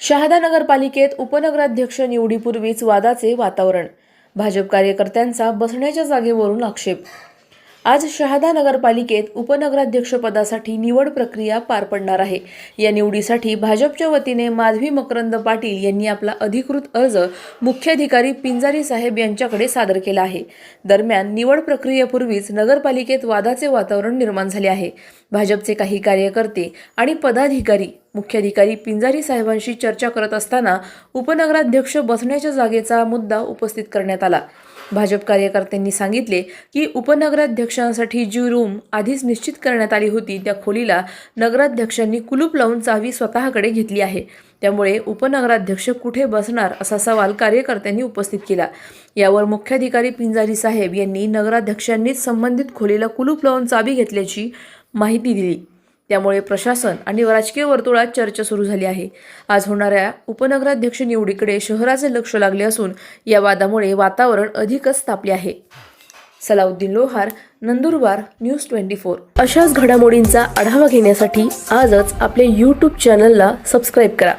शहादा नगरपालिकेत उपनगराध्यक्ष निवडीपूर्वीच वादाचे वातावरण. भाजप कार्यकर्त्यांचा बसण्याच्या जागेवरून आक्षेप. आज शहादा नगरपालिकेत उपनगराध्यक्षपदासाठी निवड प्रक्रिया पार पडणार आहे. या निवडीसाठी भाजपच्या वतीने माधवी मकरंद पाटील यांनी आपला अधिकृत अर्ज मुख्याधिकारी पिंजारी साहेब यांच्याकडे सादर केला आहे. दरम्यान निवड प्रक्रियेपूर्वीच नगरपालिकेत वादाचे वातावरण निर्माण झाले आहे. भाजपचे काही कार्यकर्ते आणि पदाधिकारी मुख्याधिकारी पिंजारी साहेबांशी चर्चा करत असताना उपनगराध्यक्ष बसण्याच्या जागेचा मुद्दा उपस्थित करण्यात आला. भाजप कार्यकर्त्यांनी सांगितले की उपनगराध्यक्षांसाठी जी रूम आधीच निश्चित करण्यात आली होती त्या खोलीला नगराध्यक्षांनी कुलूप लावून चावी स्वतःकडे घेतली आहे. त्यामुळे उपनगराध्यक्ष कुठे बसणार असा सवाल कार्यकर्त्यांनी उपस्थित केला. यावर मुख्याधिकारी पिंजारी साहेब यांनी नगराध्यक्षांनीच संबंधित खोलीला कुलूप लावून चावी घेतल्याची माहिती दिली. त्यामुळे प्रशासन आणि राजकीय वर्तुळात चर्चा सुरू झाली आहे. आज होणाऱ्या उपनगराध्यक्ष निवडीकडे शहराचे लक्ष लागले असून या वादामुळे वातावरण अधिकच तापले आहे. सलाउद्दीन लोहार, नंदुरबार, न्यूज 24. अशाच घडामोडींचा आढावा घेण्यासाठी आजच आपल्या YouTube चॅनलला सबस्क्राईब करा.